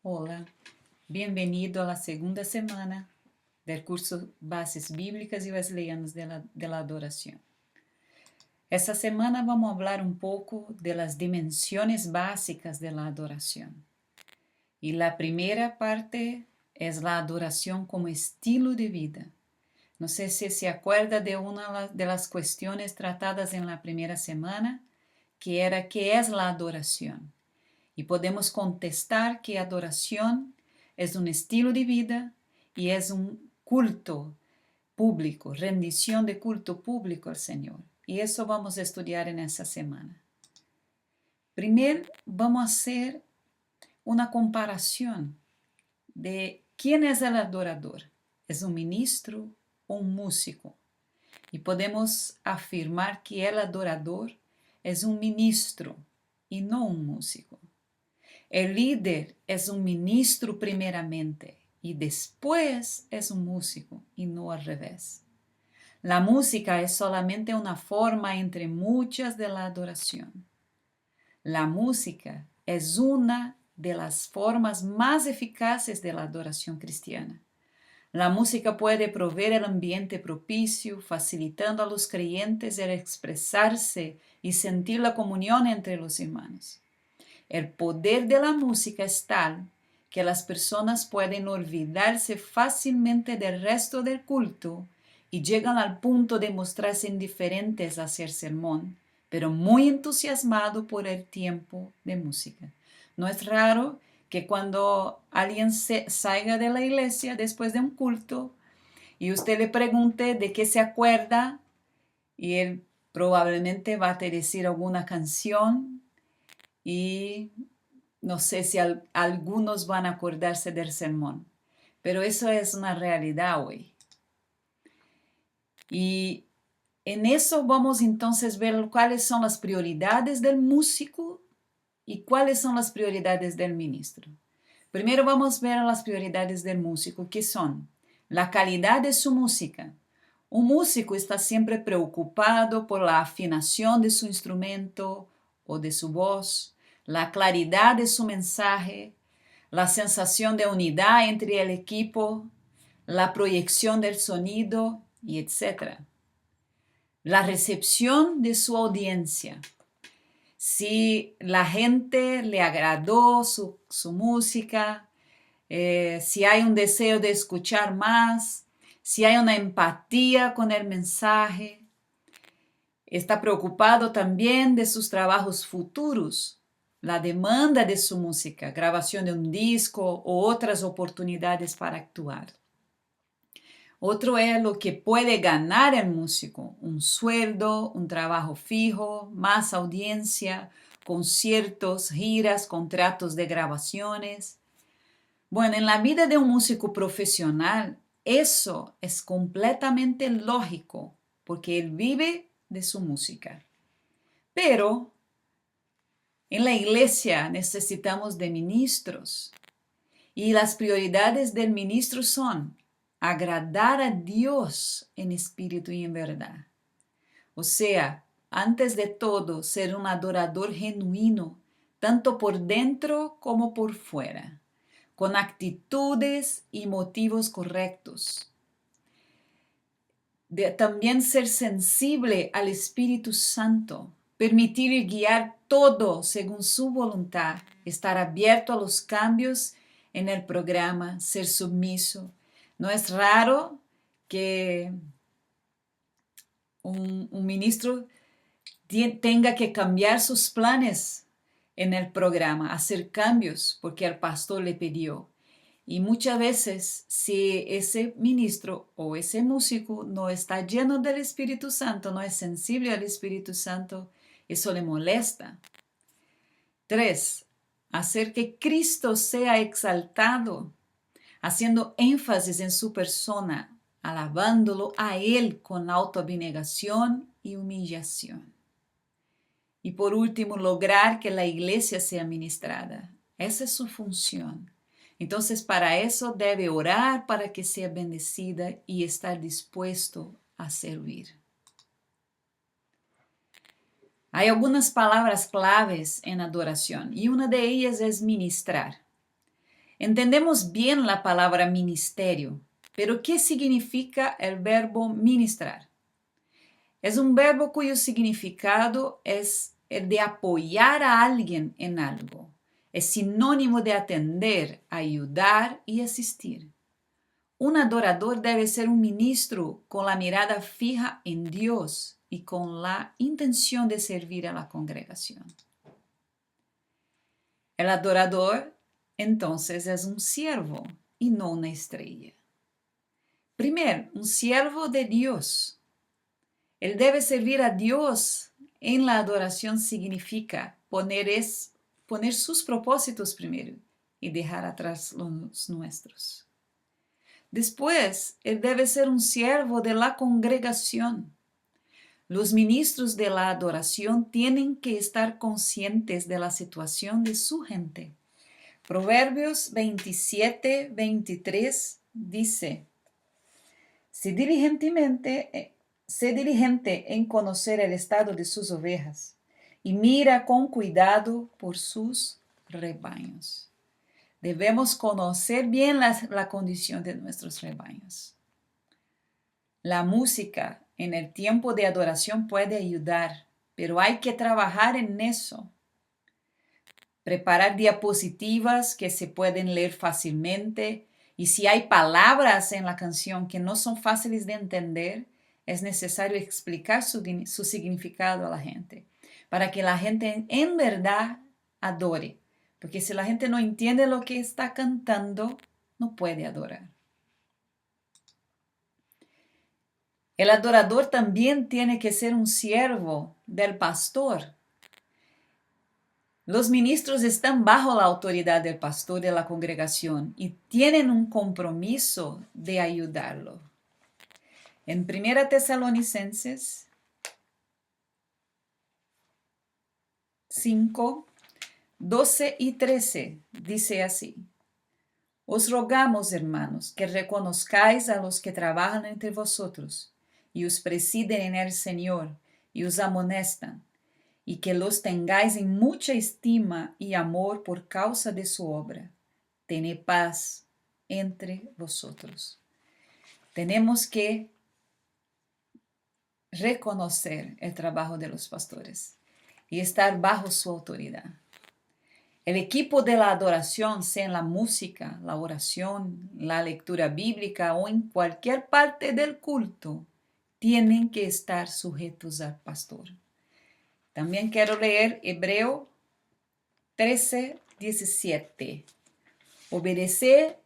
Hola, bienvenido a la segunda semana del curso Bases Bíblicas y Wesleyanas de la Adoración. Esta semana vamos a hablar un poco de las dimensiones básicas de la adoración. Y la primera parte es la adoración como estilo de vida. No sé si se acuerda de una de las cuestiones tratadas en la primera semana, que era ¿qué es la adoración? Y podemos contestar que adoración es un estilo de vida y es un culto público, rendición de culto público al Señor. Y eso vamos a estudiar en esta semana. Primero vamos a hacer una comparación de quién es el adorador. ¿Es un ministro o un músico? Y podemos afirmar que el adorador es un ministro y no un músico. El líder es un ministro primeramente y después es un músico y no al revés. La música es solamente una forma entre muchas de la adoración. La música es una de las formas más eficaces de la adoración cristiana. La música puede proveer el ambiente propicio, facilitando a los creyentes el expresarse y sentir la comunión entre los hermanos. El poder de la música es tal que las personas pueden olvidarse fácilmente del resto del culto y llegan al punto de mostrarse indiferentes hacia el sermón, pero muy entusiasmados por el tiempo de música. No es raro que cuando alguien salga de la iglesia después de un culto y usted le pregunte de qué se acuerda y él probablemente va a decir alguna canción y no sé si algunos van a acordarse del sermón, pero eso es una realidad hoy. Y en eso vamos entonces a ver cuáles son las prioridades del músico y cuáles son las prioridades del ministro. Primero vamos a ver las prioridades del músico, que son la calidad de su música. Un músico está siempre preocupado por la afinación de su instrumento o de su voz, la claridad de su mensaje, la sensación de unidad entre el equipo, la proyección del sonido y etc. La recepción de su audiencia. Si la gente le agradó su música, si hay un deseo de escuchar más, si hay una empatía con el mensaje. Está preocupado también de sus trabajos futuros, la demanda de su música, grabación de un disco o otras oportunidades para actuar. Otro es lo que puede ganar el músico, un sueldo, un trabajo fijo, más audiencia, conciertos, giras, contratos de grabaciones. Bueno, en la vida de un músico profesional, eso es completamente lógico, porque él vive de su música. Pero en la iglesia necesitamos de ministros y las prioridades del ministro son agradar a Dios en espíritu y en verdad. O sea, antes de todo, ser un adorador genuino, tanto por dentro como por fuera, con actitudes y motivos correctos. También ser sensible al Espíritu Santo, permitir y guiar todo según su voluntad, estar abierto a los cambios en el programa, ser sumiso. No es raro que un ministro tenga que cambiar sus planes en el programa, hacer cambios porque el pastor le pidió. Y muchas veces, si ese ministro o ese músico no está lleno del Espíritu Santo, no es sensible al Espíritu Santo, eso le molesta. 3. Hacer que Cristo sea exaltado, haciendo énfasis en su persona, alabándolo a Él con autoabnegación y humillación. Y por último, lograr que la iglesia sea ministrada. Esa es su función. Entonces, para eso debe orar para que sea bendecida y estar dispuesto a servir. Hay algunas palabras claves en adoración y una de ellas es ministrar. Entendemos bien la palabra ministerio, pero ¿qué significa el verbo ministrar? Es un verbo cuyo significado es el de apoyar a alguien en algo. Es sinónimo de atender, ayudar y asistir. Un adorador debe ser un ministro con la mirada fija en Dios y con la intención de servir a la congregación. El adorador, entonces, es un siervo y no una estrella. Primero, un siervo de Dios. Él debe servir a Dios en la adoración significa poner sus propósitos primero y dejar atrás los nuestros. Después, él debe ser un siervo de la congregación. Los ministros de la adoración tienen que estar conscientes de la situación de su gente. Proverbios 27-23 dice: Sé diligente en conocer el estado de sus ovejas y mira con cuidado por sus rebaños. Debemos conocer bien la condición de nuestros rebaños. La música en el tiempo de adoración puede ayudar, pero hay que trabajar en eso. Preparar diapositivas que se pueden leer fácilmente, y si hay palabras en la canción que no son fáciles de entender, es necesario explicar su significado a la gente, para que la gente en verdad adore. Porque si la gente no entiende lo que está cantando, no puede adorar. El adorador también tiene que ser un siervo del pastor. Los ministros están bajo la autoridad del pastor de la congregación y tienen un compromiso de ayudarlo. En 1 Tesalonicenses 5, 12 y 13 dice así: Os rogamos, hermanos, que reconozcáis a los que trabajan entre vosotros y os presiden en el Señor y os amonestan, y que los tengáis en mucha estima y amor por causa de su obra. Tened paz entre vosotros. Tenemos que reconocer el trabajo de los pastores y estar bajo su autoridad. El equipo de la adoración, sea en la música, la oración, la lectura bíblica o en cualquier parte del culto, tienen que estar sujetos al pastor. También quiero leer Hebreo 13:17. Obedeced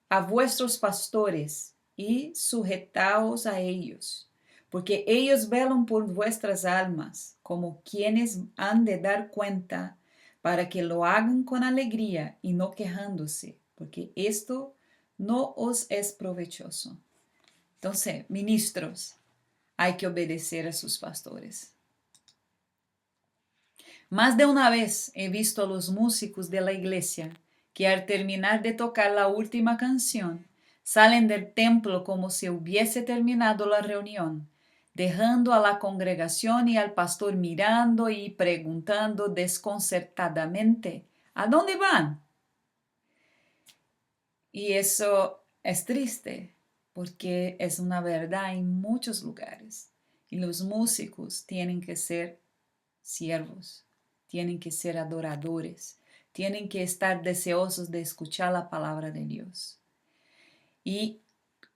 a vuestros pastores y sujetaos a ellos, porque ellos velan por vuestras almas, como quienes han de dar cuenta, para que lo hagan con alegría y no quejándose, porque esto no os es provechoso. Entonces, ministros, hay que obedecer a sus pastores. Más de una vez he visto a los músicos de la iglesia que al terminar de tocar la última canción, salen del templo como si hubiese terminado la reunión, dejando a la congregación y al pastor mirando y preguntando desconcertadamente: ¿a dónde van? Y eso es triste, porque es una verdad en muchos lugares. Y los músicos tienen que ser siervos, tienen que ser adoradores, tienen que estar deseosos de escuchar la palabra de Dios. ¿Y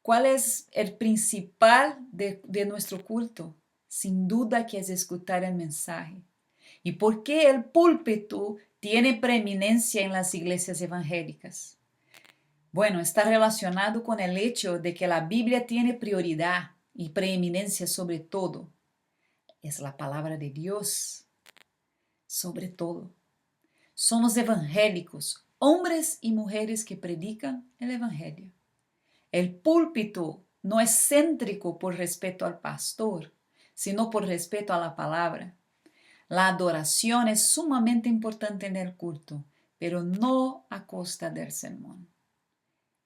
cuál es el principal de nuestro culto? Sin duda que es escuchar el mensaje. ¿Y por qué el púlpito tiene preeminencia en las iglesias evangélicas? Bueno, está relacionado con el hecho de que la Biblia tiene prioridad y preeminencia sobre todo. Es la palabra de Dios sobre todo. Somos evangélicos, hombres y mujeres que predican el evangelio. El púlpito no es céntrico por respeto al pastor, sino por respeto a la palabra. La adoración es sumamente importante en el culto, pero no a costa del sermón.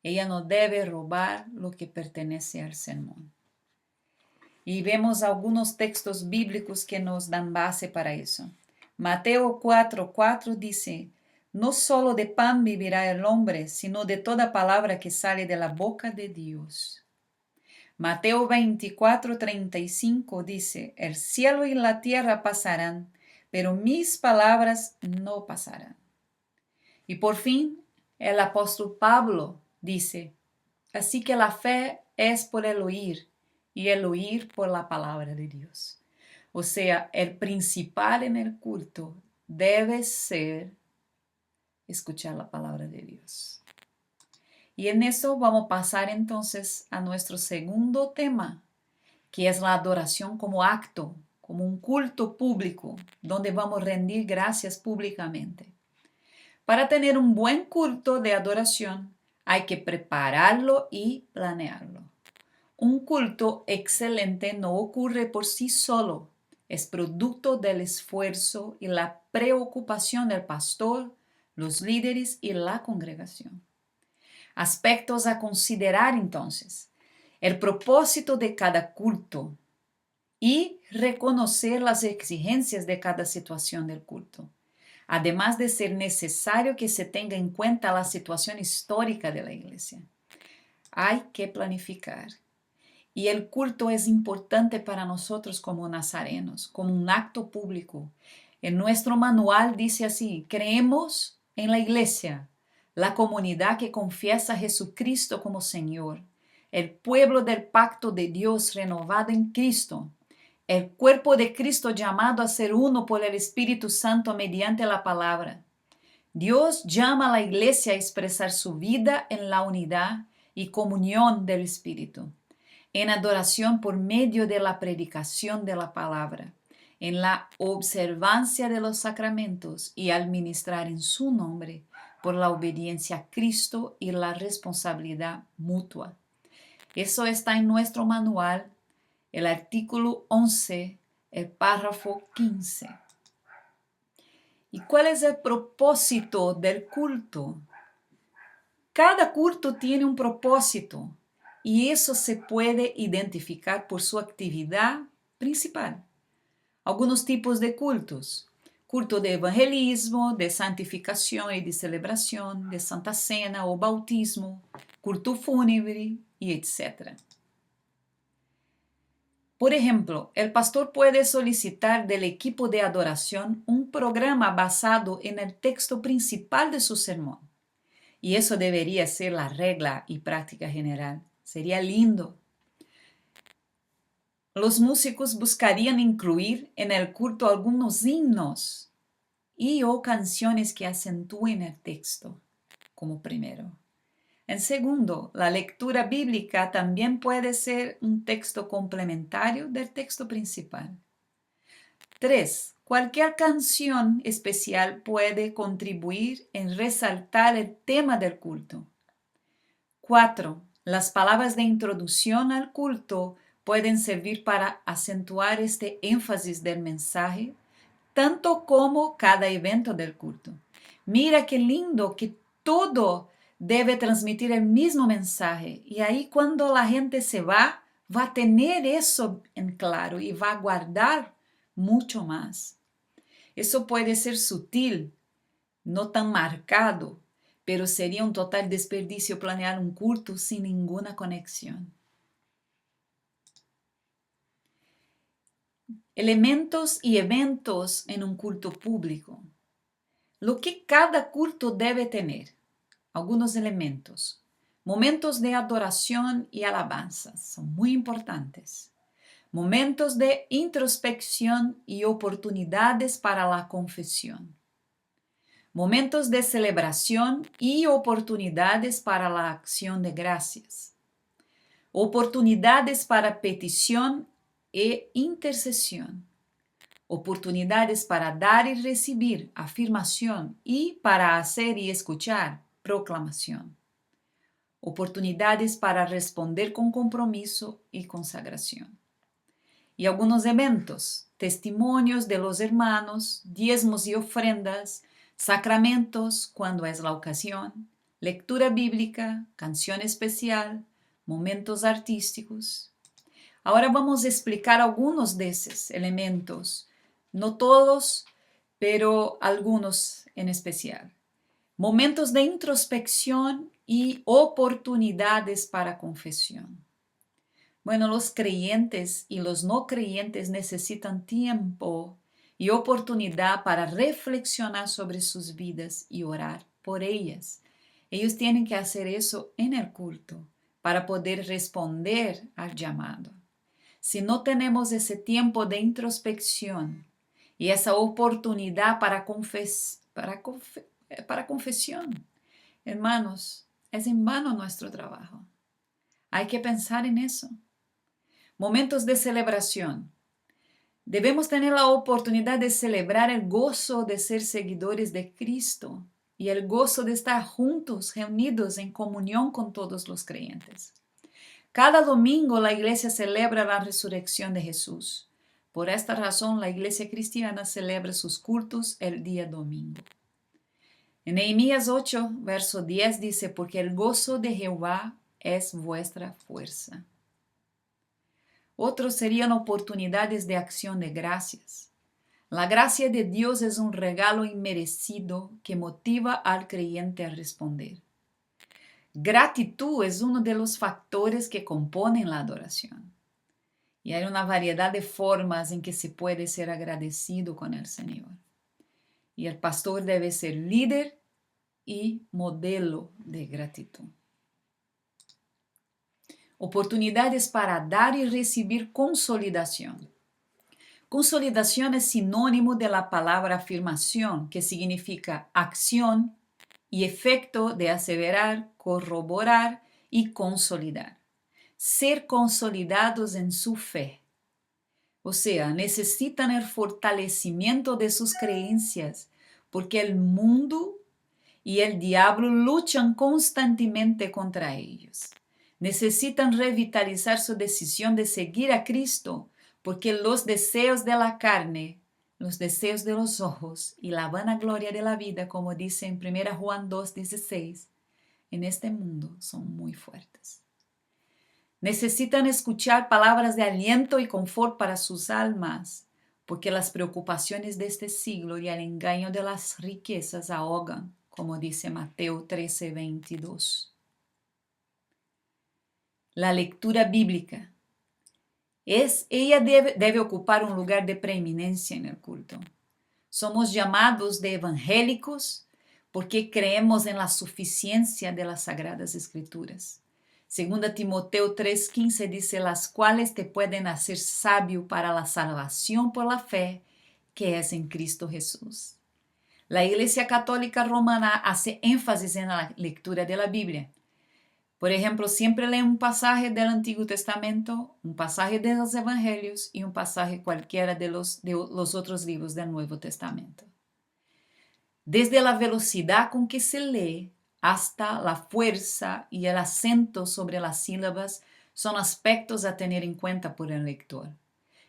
Ella no debe robar lo que pertenece al sermón. Y vemos algunos textos bíblicos que nos dan base para eso. Mateo 4:4 dice: No solo de pan vivirá el hombre, sino de toda palabra que sale de la boca de Dios. Mateo 24:35 dice, el cielo y la tierra pasarán, pero mis palabras no pasarán. Y por fin, el apóstol Pablo dice, así que la fe es por el oír, y el oír por la palabra de Dios. O sea, el principal en el culto debe ser escuchar la palabra de Dios. Y en eso vamos a pasar entonces a nuestro segundo tema, que es la adoración como acto, como un culto público, donde vamos a rendir gracias públicamente. Para tener un buen culto de adoración, hay que prepararlo y planearlo. Un culto excelente no ocurre por sí solo, es producto del esfuerzo y la preocupación del pastor, los líderes y la congregación. Aspectos a considerar entonces: el propósito de cada culto y reconocer las exigencias de cada situación del culto, además de ser necesario que se tenga en cuenta la situación histórica de la iglesia. Hay que planificar. Y el culto es importante para nosotros como nazarenos, como un acto público. En nuestro manual dice así: creemos en la iglesia, la comunidad que confiesa a Jesucristo como Señor, el pueblo del pacto de Dios renovado en Cristo, el cuerpo de Cristo llamado a ser uno por el Espíritu Santo mediante la palabra. Dios llama a la iglesia a expresar su vida en la unidad y comunión del Espíritu, en adoración por medio de la predicación de la palabra, en la observancia de los sacramentos y al ministrar en su nombre por la obediencia a Cristo y la responsabilidad mutua. Eso está en nuestro manual, el artículo 11, el párrafo 15. ¿Y cuál es el propósito del culto? Cada culto tiene un propósito y eso se puede identificar por su actividad principal. Algunos tipos de cultos: culto de evangelismo, de santificación y de celebración, de Santa Cena o bautismo, culto fúnebre y etc. Por ejemplo, el pastor puede solicitar del equipo de adoración un programa basado en el texto principal de su sermón. Y eso debería ser la regla y práctica general. Sería lindo. Los músicos buscarían incluir en el culto algunos himnos y o canciones que acentúen el texto, como primero. En segundo, la lectura bíblica también puede ser un texto complementario del texto principal. 3. Cualquier canción especial puede contribuir en resaltar el tema del culto. 4. Las palabras de introducción al culto pueden servir para acentuar este énfasis del mensaje, tanto como cada evento del culto. Mira qué lindo que todo debe transmitir el mismo mensaje. Y ahí cuando la gente se va a tener eso en claro y va a guardar mucho más. Eso puede ser sutil, no tan marcado, pero sería un total desperdicio planear un culto sin ninguna conexión. Elementos y eventos en un culto público. Lo que cada culto debe tener. Algunos elementos. Momentos de adoración y alabanza son muy importantes. Momentos de introspección y oportunidades para la confesión. Momentos de celebración y oportunidades para la acción de gracias. Oportunidades para petición e intercesión. Oportunidades para dar y recibir afirmación y para hacer y escuchar proclamación. Oportunidades para responder con compromiso y consagración. Y algunos eventos: testimonios de los hermanos, diezmos y ofrendas, sacramentos cuando es la ocasión, lectura bíblica, canción especial, momentos artísticos. Ahora vamos a explicar algunos de esos elementos, no todos, pero algunos en especial. Momentos de introspección y oportunidades para confesión. Bueno, los creyentes y los no creyentes necesitan tiempo y oportunidad para reflexionar sobre sus vidas y orar por ellas. Ellos tienen que hacer eso en el culto para poder responder al llamado. Si no tenemos ese tiempo de introspección y esa oportunidad para confesión, hermanos, es en vano nuestro trabajo. Hay que pensar en eso. Momentos de celebración. Debemos tener la oportunidad de celebrar el gozo de ser seguidores de Cristo y el gozo de estar juntos, reunidos en comunión con todos los creyentes. Cada domingo la iglesia celebra la resurrección de Jesús. Por esta razón, la iglesia cristiana celebra sus cultos el día domingo. En Nehemías 8, verso 10 dice, porque el gozo de Jehová es vuestra fuerza. Otros serían oportunidades de acción de gracias. La gracia de Dios es un regalo inmerecido que motiva al creyente a responder. Gratitud es uno de los factores que componen la adoración. Y hay una variedad de formas en que se puede ser agradecido con el Señor. Y el pastor debe ser líder y modelo de gratitud. Oportunidades para dar y recibir consolidación. Consolidación es sinónimo de la palabra afirmación, que significa acción y efecto de aseverar, corroborar y consolidar. Ser consolidados en su fe. O sea, necesitan el fortalecimiento de sus creencias, porque el mundo y el diablo luchan constantemente contra ellos. Necesitan revitalizar su decisión de seguir a Cristo, porque los deseos de la carne, los deseos de los ojos y la vanagloria de la vida, como dice en 1 Juan 2:16, en este mundo son muy fuertes. Necesitan escuchar palabras de aliento y confort para sus almas, porque las preocupaciones de este siglo y el engaño de las riquezas ahogan, como dice Mateo 13:22. La lectura bíblica. Ella debe ocupar un lugar de preeminencia en el culto. Somos llamados de evangélicos porque creemos en la suficiencia de las Sagradas Escrituras. 2 Timoteo 3:15 dice, las cuales te pueden hacer sabio para la salvación por la fe que es en Cristo Jesús. La Iglesia Católica Romana hace énfasis en la lectura de la Biblia. Por ejemplo, siempre lee un pasaje del Antiguo Testamento, un pasaje de los Evangelios y un pasaje cualquiera de los otros libros del Nuevo Testamento. Desde la velocidad con que se lee hasta la fuerza y el acento sobre las sílabas son aspectos a tener en cuenta por el lector.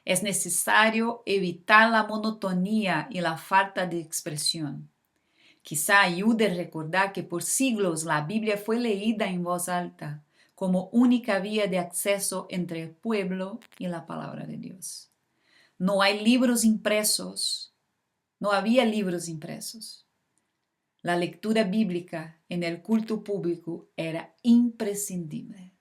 Es necesario evitar la monotonía y la falta de expresión. Quizá ayude a recordar que por siglos la Biblia fue leída en voz alta, como única vía de acceso entre el pueblo y la palabra de Dios. No había libros impresos. La lectura bíblica en el culto público era imprescindible.